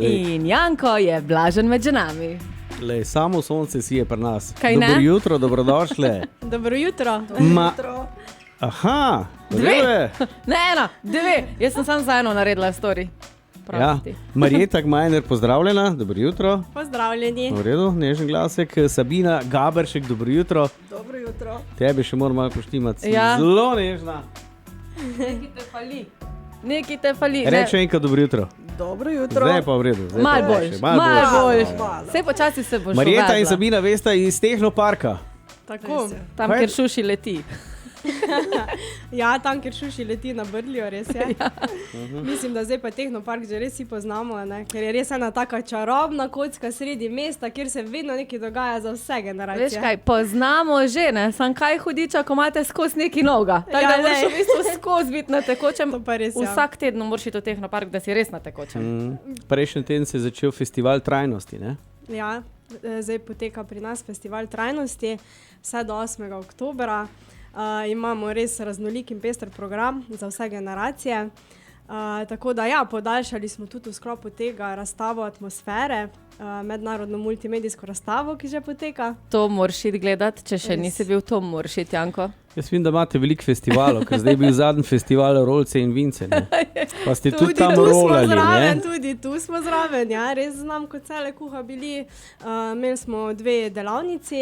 In Janko je blažen med ženami. Lej, samo sonce si je pri nas. Kaj ne? Dobro jutro, dobrodošle. Dobro jutro. Aha, Dve. Ne, ena, dve. Jaz sem samo za eno naredila story. Ja. Marjeta Gmajner, pozdravljena, dobro jutro. Pozdravljeni. V redu, nežen glasek. Sabina Gaberšek, dobro jutro. Dobro jutro. Tebe še moram malo poštimati. Ja. Zelo nežna. Nekaj te fali. Reče enkrat dobro jutro. Dobro jutro. Zdaj pa v redu. Mal boljš. Vse počasi se boš Marjeta uvedla. in Sabina vesta iz Tehnoparka. Tako. Tam, Kaj? kjer šuši leti. Ja, tam, kjer šuši leti na Brlju, res je. Ja. Mislim, da zdaj pa Tehnopark že res vsi poznamo, ne? Ker je res ena taka čarobna kocka sredi mesta, kjer se vedno nekaj dogaja za vse generacije. Veš kaj, poznamo že, ne? Sam kaj hudiča, ko imate skozi neki noga. Tako da moraš v bistvu skozi biti na tekočem. To pa res, ja. Vsak teden moraš iti v Tehnopark, da si res na tekočem. Prejšnji teden se je začel festival trajnosti, ne? Ja, zdaj poteka pri nas festival trajnosti, vse do 8. oktobra. Imamo res raznolik in pester program za vse generacije. Tako da ja, podaljšali smo tudi v sklopu tega razstavo atmosfere, mednarodno multimedijsko razstavo, ki že poteka. To moraš iti gledati, če še nisi bil, to moraš iti, Janko. Jaz vidim, da imate veliko festivalov, ker zdaj je bil zadnji festival Rolce in Vince. Ne? Pa ste tudi tam rolali, ne? Tudi tu smo zraven, ja, res znam, kot cele kuha bili. Imeli smo 2 delavnici,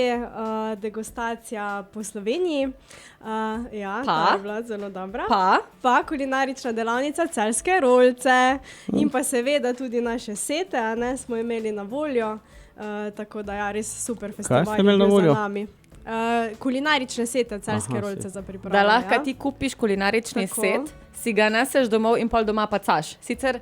degustacija po Sloveniji. Ja, ta je bila zelo dobra. Pa kulinarična delavnica Celjske rolce in pa seveda tudi naše sete, ne, smo imeli na voljo. Tako da ja, res super festival. Kaj ste imeli na voljo? Za nami. Kulinarične sete, Celjske rolce za pripravo. Da lahko ja. ti kupiš kulinarični Tako. set, si ga neseš domov in pol doma pacaš. Sicer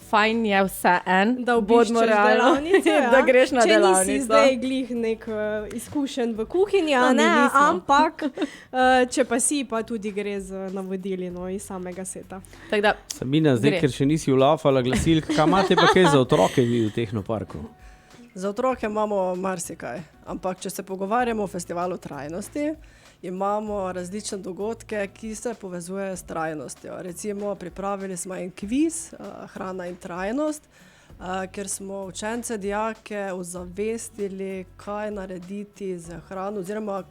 fajn je vse en, Da obiščeš delavnico, ja. da greš na Če delavnico. nisi zdaj glih nek izkušen v kuhinji, To ne, mi nismo. ampak če pa si, pa tudi gre z navodili iz samega seta. Tako da, Sabina, zdaj, Gre. ker še nisi ulafala glasilk, kaj imate pa kaj za otroke vi v Tehnoparku? Za otroke imamo marsikaj, ampak če se pogovarjamo o festivalu trajnosti, imamo različne dogodke, ki se povezujejo s trajnostjo. Recimo, pripravili smo en kviz, hrana in trajnost, kjer smo učence, dijake ozavestili, kaj narediti z hrano, oziroma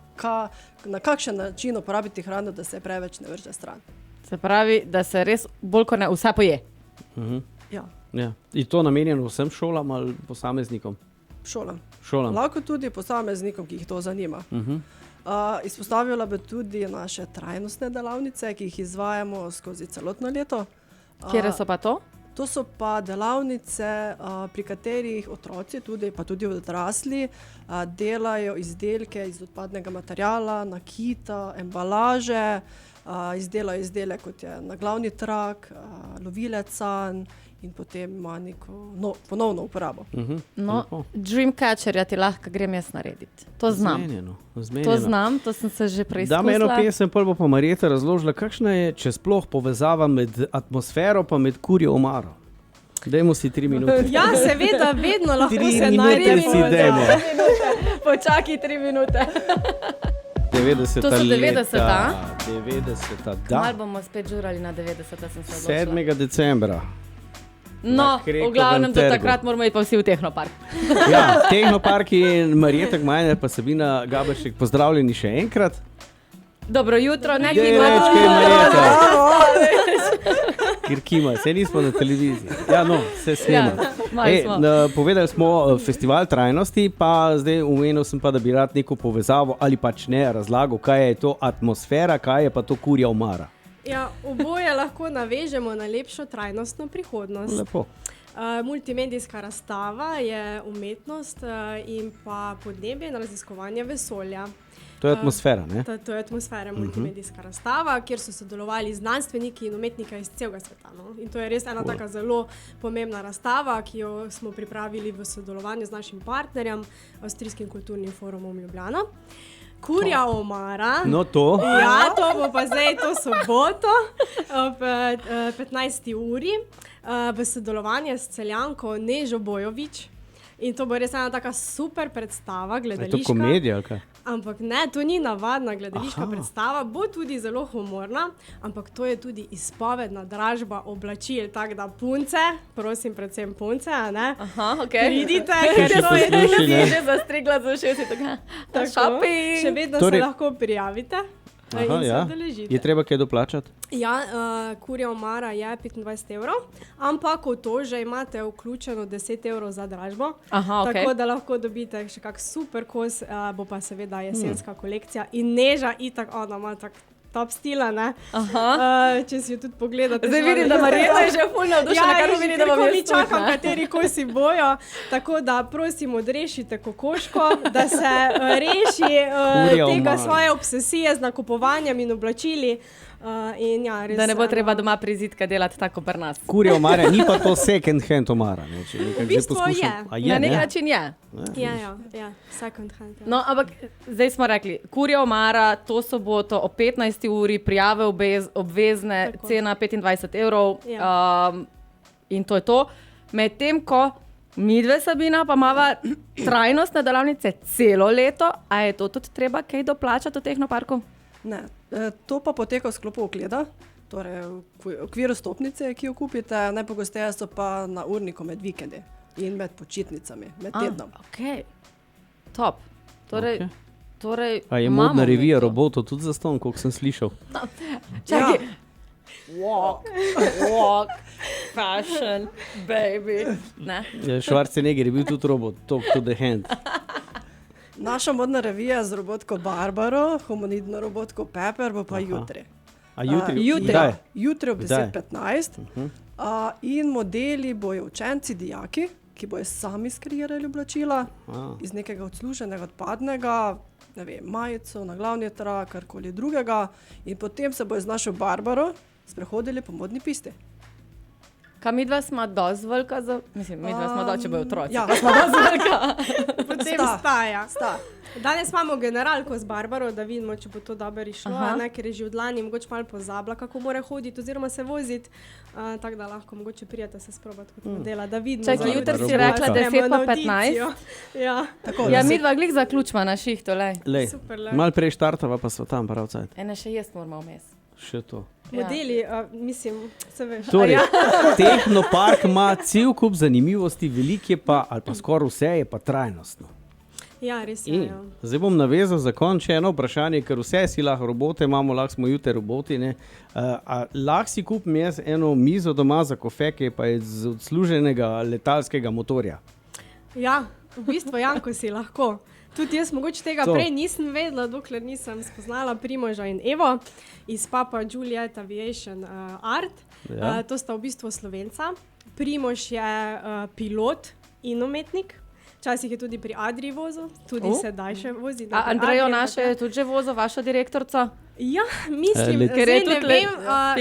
na kakšen način uporabiti hrano, da se preveč ne vrže stran. se pravi, da se res bolj kot ne vse poje. Ja, Ja. In to namenjeno vsem šolam ali posameznikom? šolam. Šolam. Lahko tudi posameznikom, ki jih to zanima. Izpostavila bi tudi naše trajnostne delavnice, ki jih izvajamo skozi celotno leto. Kje so pa to? To so pa delavnice, pri katerih otroci, pa tudi odrasli, delajo izdelke iz odpadnega materiala, nakita, embalaže, izdelajo izdelek, kot je naglavni trak, lovilec sanj in potem ima neko ponovno uporabo. No, Dreamcatcherja ti lahko grem jaz narediti. To znam. To znam, to sem se že preizkusila. Dam eno pesem, pol bo pa Marjeta razložila, kakšna je, če sploh povezava med atmosfero pa med kurjo omaro. Dajmo si 3 minute. Ja, seveda, vedno lahko 3 se minute najde. si dajmo. Počakaj 3 minute. 90. To so 90, leta. 90, da. Mal bomo spet žurali na 90, sem se odločila. 7. decembra. No, na Krekovem v glavnem do trgu. takrat moramo iti pa vsi v Tehnopark. Ja, Tehnopark in Marjeta Gmajner pa Sabina Gaberšek, pozdravljeni še enkrat. Dobro jutro, ne Dej kima. reč, kaj je Marjeta. Ker kima, se nismo na televiziji. Ja, no, se snema. Povedali smo festival trajnosti, pa zdaj umenil sem pa, da bi rad neko povezavo ali pač ne razlagal, kaj je to atmosfera, kaj je pa to kurja omara. Ja, oboje lahko navežemo na lepšo trajnostno prihodnost. Lepo. Multimedijska razstava je umetnost in pa podnebje in raziskovanje vesolja. To je atmosfera, ne? To je atmosfera, multimedijska razstava, kjer so sodelovali znanstveniki in umetniki iz celega sveta. No? In to je res ena taka zelo pomembna razstava, ki jo smo pripravili v sodelovanju z našim partnerjem, Avstrijskim kulturnim forumom Ljubljana. Kurja omara. No to. Ja, to bo pa zdaj to soboto ob 15. uri v sodelovanju s Celjanko Nežo Bojovič. In to bo res ena taka super predstava, gledališka. Je to komedija ali kaj? Ampak ne, to ni navadna gledališka predstava, bo tudi zelo humorna, ampak to je tudi izpovedna dražba oblačil, tako da punce, prosim, predvsem punce, a ne? Pridite, ker to je tudi že zastrigla za ušesi, tako shopping. Še vedno se lahko prijavite. Je treba kaj doplačati? Ja, kurja omara je 25 €, ampak v to že imate vključeno 10 € za dražbo. Tako da lahko dobite še kak super kos, bo pa seveda jesenska kolekcija. In Neža itak, ona ima tak top stila, ne? Če si jo tudi pogledate. Zdaj vidim, da Marjeta je že ful navdušena, kar pomeni, da vam je mi čakam, kateri kosi bojo. Tako da prosim, odrešite kokoško, da se reši tega svoje obsesije z nakupovanjem in oblačili. In ja, res, da ne bo treba doma prizidka delati tako pri nas. Kurja omara, ni pa to second hand omara. V bistvu je. Na nek način je. Ja, second hand. No, ampak zdaj smo rekli, kurja omara, to soboto o 15. uri, prijave obvezne, tako. Cena 25 €. In to je to. Medtem ko midve Sabina pa imava trajnostne delavnice celo leto, a je to tudi treba kaj doplačati v Tehnoparku? Ne, to pa poteka v sklopu ogleda, torej v okviru stopnice, ki jo kupite, najpogosteje so pa na urniku med vikendi in med počitnicami, med tednom. Ok, top. Torej, a je modna revija robotov tudi zastonj, koliko sem slišal? Čakaj. Walk, fashion, baby. Schwarzenegger je bil tudi robot, talk to the hand. Naša modna revija z robotko Barbaro, homonidno robotko Pepper bo pa jutri. A jutri? Jutri ob 10:15. In modeli bojo učenci, dijaki, ki bojo sami skreirali oblačila iz nekega odsluženega, odpadnega, ne vem, majico, naglavni trak, karkoli drugega. In potem se bojo z našo Barbaro sprehodili po modni pisti. Kaj midva smo dosti velika za... Mislim, midva smo dosti, če bojo otroci. Ja, pa smo dosti velika. Potem sta. Danes imamo generalko z Barbaro, da vidimo, če bo to dobro išlo, ker je že od lani mogoče malo pozabila, kako mora hoditi oziroma se voziti. Tako da lahko mogoče prijete se sprobati kot modela, da vidimo. Čakaj, jutri si rekla 10:15. Ja, midva glih zaključma na šihto, lej. Malo prej štartava, pa so tam prav cajt. Ene še jaz moramo vmes. Še to. Modeli, mislim, se veš. Torej, Tehnopark ima cel kup zanimivosti, veliko je pa, ali pa skoraj vse je pa trajnostno. Ja, res je. Zdaj bom navezal za konč eno vprašanje, ker vse si lahko robote imamo, lahko smo jutri roboti. Lahko si kupim jaz eno mizo doma za kofeke, pa je z odsluženega letalskega motorja. Ja, v bistvu Janko si lahko. Tudi jaz mogoče tega prej nisem vedela, dokler nisem spoznala Primoža in Evo iz Papa Juliet Aviation Art. To sta v bistvu Slovenca. Primož je pilot in umetnik. Včasih je tudi pri Adrii vozil, tudi sedaj še vozi. Andrejo naše je tudi že vozil, vaša direktorca? Ja, mislim,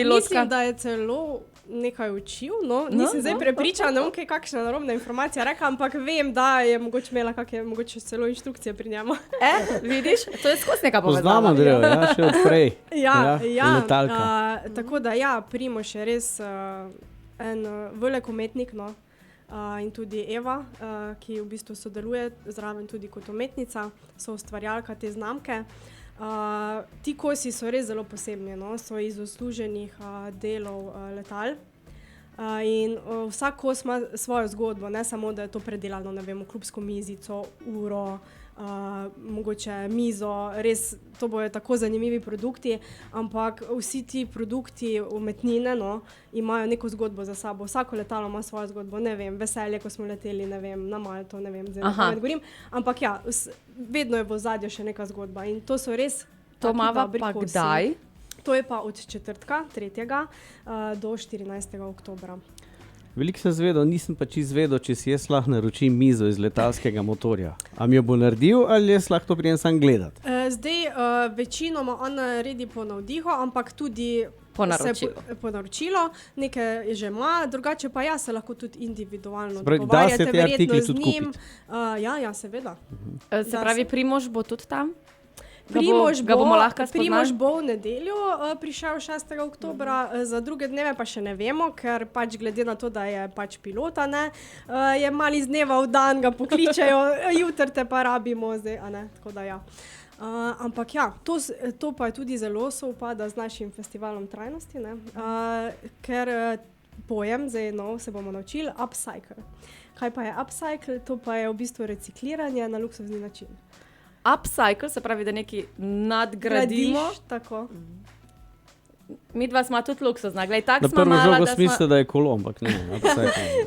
mislim, da je celo nekaj učil, nisem zdaj prepričana, kaj kakšna narobna informacija reka, ampak vem, da je mogoče imela kakšne, mogoče celo inštrukcije pri njemu. Vidiš, to je skozi neka povezava. Poznamo, Andrejo, še odprej. Letalka. Tako da Primož je res en velik umetnik, in tudi Eva, ki v bistvu sodeluje zraven tudi kot umetnica, so ustvarjalka te znamke. Ti kosi so res zelo posebni, so iz odsluženih delov letal. In vsak kos ima svojo zgodbo, ne samo, da je to predelano, ne vem, v klubsko mizico, uro, mogoče mizo, res to bojo tako zanimivi produkti, ampak vsi ti produkti umetnine imajo neko zgodbo za sabo. Vsako letalo ima svojo zgodbo, ne vem, veselje, ko smo leteli, ne vem, na Malto, ne vem, zdaj ne govorim, ampak ja, vedno je v ozadju še neka zgodba in to so res to mava pa kosi. Kdaj? To je pa od četrtka, 3. Do 14. oktobra. Veliko sem zvedel, nisem pa čisto zvedel, če si jaz lahko naročim mizo iz letalskega motorja. A mi jo bo naredil ali jaz lahko to prijem sam gledati? Zdaj večinoma on naredi po navdihu, ampak tudi po naročilo. Nekaj že ima, drugače pa se lahko tudi individualno dogovarjate. Da se te artikli tudi kupiti? Ja, seveda. Se pravi, Primož bo tudi tam? ga bomo lahko spoznali? Primož bo v nedeljo prišel 6. oktobra, za druge dneve pa še ne vemo, ker pač glede na to, da je pač pilota, ne, je mali z dneva v dan, ga pokličejo, jutr te pa rabimo, zdaj, a ne, tako da ja. Ampak ja, to pa je tudi zelo sovpada z našim festivalom trajnosti, ne, ker pojem, zdaj se bomo naučili, upcycle. Kaj pa je upcycle? To pa je v bistvu recikliranje na luksuzni način. Upcycle se pravi, da nekaj nadgradimo. Gradiš, tako. Mi dva smo tudi luksuzna. Glej, tak na smo prvo mala, žogo da smisla, da je kolo, ampak ne.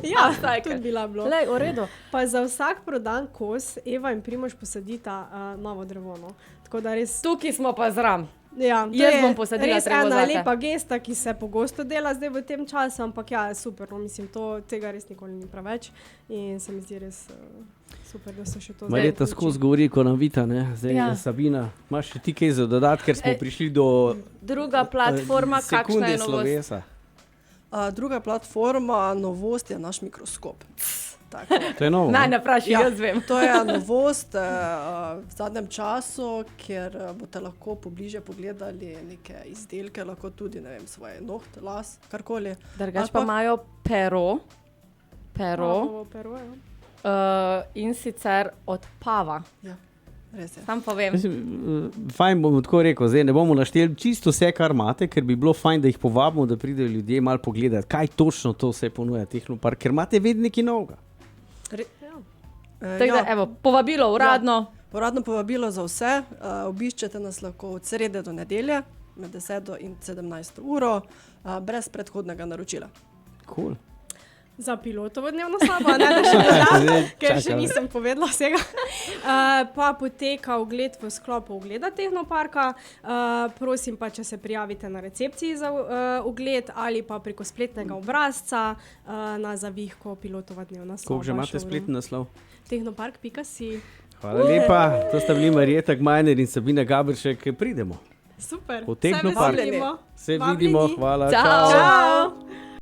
Ja, tudi bila bilo. Lej, v redu. Pa za vsak prodan kos Eva in Primož posadita novo drevo. No. Tako da res... Tukaj smo pa zram. Ja, jaz bom posadila res drevo ena zate. lepa gesta, ki se pogosto dela zdaj v tem času, ampak ja, super, no, mislim, tega res nikoli ni preveč in se mi zdi res super, da so še to zdaj. Marjeta skozi govori, ko nam vita, ne? Zdaj, Ja. Sabina, imaš še ti kaj za dodati, ker smo prišli do Druga platforma, kakšna sekunde je novost? slovesa. Druga platforma, novost je naš mikroskop. Tako. To je novo. Naj ne vprašaj, Ja, jaz vem. to je novost v zadnjem času, ker boste lahko pobliže pogledali neke izdelke, lahko tudi, ne vem, svoje nohte, las, karkoli. Drugač pa imajo pero, Pero, ja. in sicer od pava. Ja, res je. Sam povem. Mislim, fajn bom tako rekel, zdaj ne bomo našteli čisto vse, kar imate, ker bi bilo fajn, da jih povabimo, da pridejo ljudje malo pogledati, kaj točno to vse ponuja Tehnopark, ker imate vedno nekaj novega. Tako da, evo, povabilo uradno. Uradno povabilo za vse. Obiščete nas lahko od srede do nedelje med 10 in 17 uro, brez predhodnega naročila. Cool. Za pilotovo dnevno sobo, ne da še dodam, ker še nisem povedala vsega. Pa poteka ogled v sklopu ogleda Tehnoparka. Prosim pa, če se prijavite na recepciji za ogled ali pa preko spletnega obrazca na zavihko pilotova dnevna soba. Koliko že imate spletni naslov? Tehnopark.si. Hvala lepa, to sta bili Marjeta Gmajner in Sabina Gaberšek, pridemo. Super, V Tehnopark. veselimo. Se vidimo, hvala. Čau. Čau.